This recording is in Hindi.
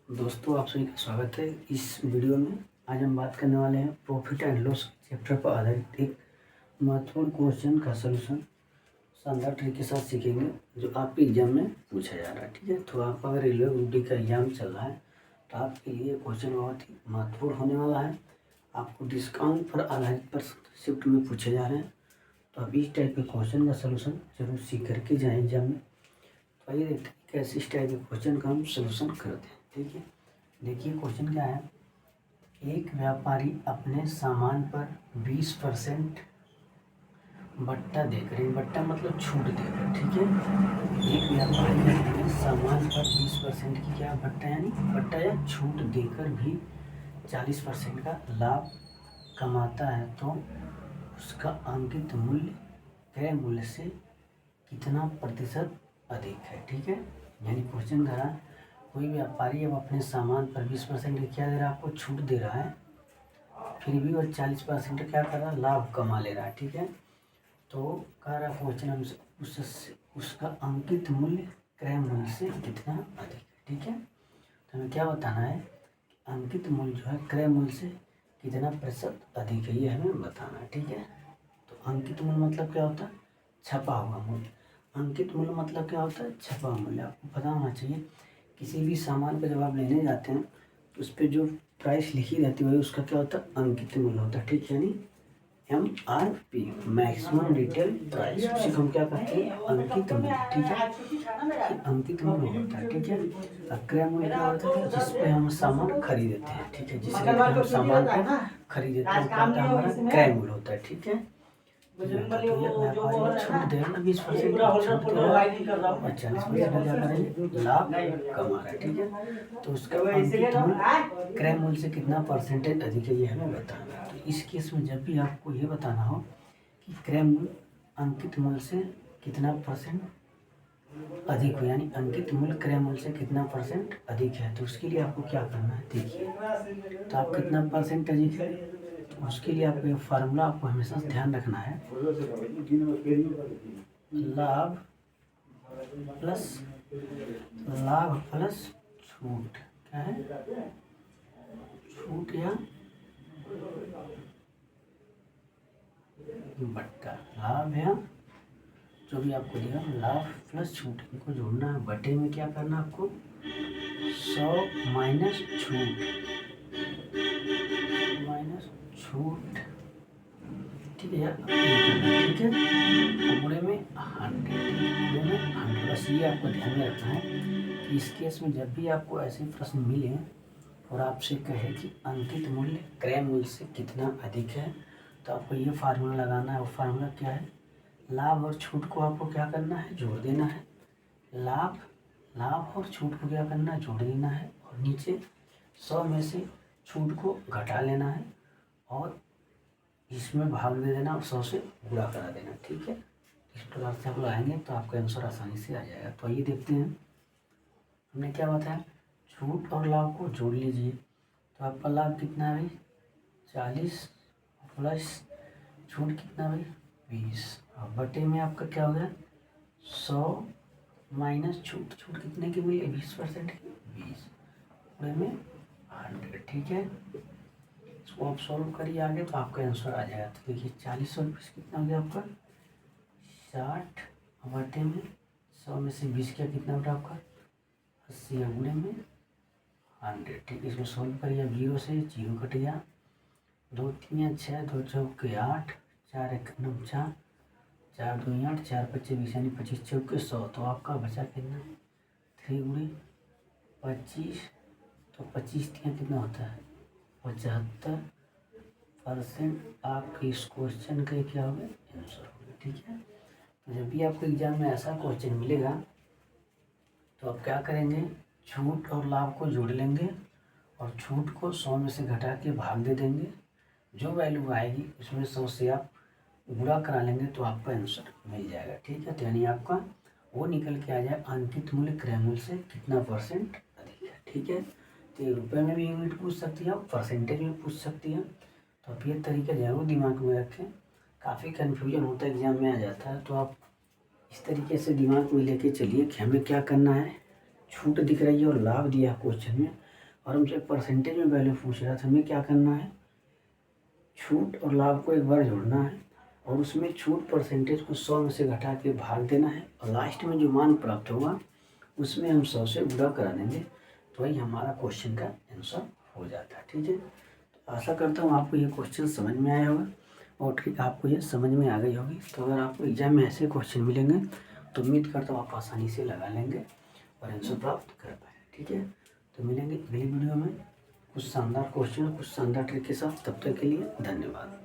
दोस्तों, आप सभी का स्वागत है इस वीडियो में। आज हम बात करने वाले हैं प्रॉफिट एंड लॉस चैप्टर पर आधारित एक महत्वपूर्ण क्वेश्चन का सलूशन शानदार तरीके के साथ सीखेंगे जो आपके एग्जाम में पूछा जा रहा है। ठीक है, तो आप अगर रेलवे ग्रुप डी का एग्जाम चल रहा है तो आपके लिए क्वेश्चन बहुत ही महत्वपूर्ण होने वाला है। आपको डिस्काउंट पर आधारित प्रश्न शिफ्ट में पूछे जा रहे हैं, तो आप इस टाइप के क्वेश्चन का सलूशन जरूर सीख करके जाएँ एग्जाम में। तो आइए देखते हैं कैसे इस टाइप के क्वेश्चन का हम सलूशन करते हैं। ठीक है, देखिए क्वेश्चन क्या है। एक व्यापारी अपने सामान पर 20% बट्टा देकर, बट्टा मतलब छूट देकर, ठीक है। एक व्यापारी अपने सामान पर 20% की क्या बट्टा यानी बट्टा या छूट देकर भी 40% का लाभ कमाता है तो उसका अंकित मूल्य क्रय मूल्य से कितना प्रतिशत अधिक है। ठीक है, यानी क्वेश्चन करा कोई व्यापारी अब अपने सामान पर 20% क्या दे रहा है, आपको छूट दे रहा है, फिर भी वो 40% क्या कर रहा है, लाभ कमा ले रहा है। ठीक है, तो कह रहा क्वेश्चन हमसे उसका अंकित मूल्य क्रय मूल्य से कितना अधिक है। ठीक है, तो हमें क्या बताना है, अंकित मूल्य जो है क्रय मूल्य से कितना प्रतिशत अधिक है, ये हमें बताना है। ठीक है, तो अंकित मूल्य मतलब क्या होता है, छपा हुआ मूल्य। अंकित मूल्य मतलब क्या होता है, छपा हुआ मूल्य। आपको पता होना चाहिए किसी भी सामान पर जब आप लेने जाते हैं तो उस पर जो प्राइस लिखी रहती है वही उसका क्या होता है, अंकित मूल्य होता है। ठीक है, यानी MRP मैक्सिमम रिटेल प्राइस, उसी को हम क्या कहते हैं, अंकित मूल्य। ठीक है, ये अंकित मूल्य होता है। ठीक है, क्रय मूल्य क्या होता है, जिस पे हम सामान खरीदते हैं। ठीक है, जिस रेट पे हम सामान को खरीदते हैं क्या होता है, हमारा क्रय मूल्य होता है। ठीक है, तो ये व्यापारी छूट दे रहा 20% छूट दे रहा है और 40% क्या करेंगे, लाभ कमा रहा है। ठीक है, तो उसका अंकित मूल्य क्रय मूल्य से कितना परसेंटेज अधिक है, ये हमें बताना है। तो इस केस में जब भी आपको ये बताना हो कि क्रय मूल्य अंकित मूल्य से कितना परसेंट अधिक हो, यानी अंकित मूल्य क्रय मूल्य से कितना परसेंट अधिक है, तो उसके लिए आपको क्या करना है, देखिए। तो आप कितना परसेंट अधिक है, तो उसके लिए आपको एक फार्मूला आपको हमेशा ध्यान रखना है, लाभ प्लस छूट। क्या है, छूट या बट्टा, लाभ या जो भी आपको दिया, लाभ प्लस छूट, इनको जोड़ना है। बटे में क्या करना है आपको, 100 माइनस छूट, ठीक है यार, ठीक है, पूरे में 100, बस ये आपको ध्यान में रखना है कि इस केस में जब भी आपको ऐसे प्रश्न मिले और आपसे कहे कि अंकित मूल्य क्रय मूल्य से कितना अधिक है, तो आपको ये फार्मूला लगाना है। वो फार्मूला क्या है, लाभ और छूट को आपको क्या करना है, जोड़ देना है। लाभ और छूट को क्या करना है, जोड़ देना है, और नीचे 100 में से छूट को घटा लेना है और इसमें भाग दे देना और 100 से गुणा करा देना। ठीक है, इस प्रकार से आप लगाएंगे तो आपका आंसर आसानी से आ जाएगा। तो आइए देखते हैं, हमने क्या बताया, छूट और लाभ को जोड़ लीजिए, तो आपका लाभ कितना है भाई, 40 प्लस छूट कितना भाई, 20, और बटे में आपका क्या हो गया, 100 माइनस छूट, छूट कितने की मिली, 20% की, 20 पूरे में 100। ठीक है, इसको आप सॉल्व करिए आगे तो आपका आंसर आ जाएगा। तो देखिए 40 और 20 कितना हो गया आपका, 60, बटे में 100 में से 20 क्या कितना बटा आपका, 80, गुणे में 100। ठीक है, इसको सॉल्व करिए, अब 0 से 0 कट गया, 2 3 6, 2 चौके 8, 4 1 9 4, 4 2 8, 4 5 20 यानी 25 चौके 100। तो आपका बचा कितना, 3 गुणे 25, तो 25 कितना होता है, 75% आपके इस क्वेश्चन का क्या होगा, आंसर होगा। ठीक है, तो जब भी आपको एग्जाम में ऐसा क्वेश्चन मिलेगा तो आप क्या करेंगे, छूट और लाभ को जोड़ लेंगे और छूट को 100 में से घटा के भाग दे देंगे, जो वैल्यू आएगी उसमें 100 से आप गुणा करा लेंगे तो आपका आंसर मिल जाएगा। ठीक है, तो यानी आपका वो निकल के आ जाए, अंकित मूल्य क्रय मूल्य से कितना परसेंट अधिक है। ठीक है, तो ये रुपये में भी यूनिट पूछ सकती है और परसेंटेज में पूछ सकती है, तो आप ये तरीका जरूर दिमाग में रखें। काफ़ी कन्फ्यूजन होता है, एग्जाम में आ जाता है, तो आप इस तरीके से दिमाग में लेके चलिए कि हमें क्या करना है, छूट दिख रही है और लाभ दिया क्वेश्चन में, और हमसे परसेंटेज में वैल्यू पूछ रहा था, हमें क्या करना है, छूट और लाभ को एक बार जोड़ना है और उसमें छूट परसेंटेज को 100 में से घटा के भाग देना है और लास्ट में जो मान प्राप्त होगा उसमें हम 100 से गुणा करा देंगे, तो वही हमारा क्वेश्चन का आंसर हो जाता है। ठीक है, तो आशा करता हूँ आपको ये क्वेश्चन समझ में आया होगा और ठीक आपको ये समझ में आ गई होगी। तो अगर आपको एग्जाम में ऐसे क्वेश्चन मिलेंगे तो उम्मीद करता हूँ आप आसानी से लगा लेंगे और आंसर प्राप्त कर पाएंगे। ठीक है, तो मिलेंगे अगली वीडियो में कुछ शानदार क्वेश्चन, कुछ शानदार ट्रिक के साथ। तब तक के लिए धन्यवाद।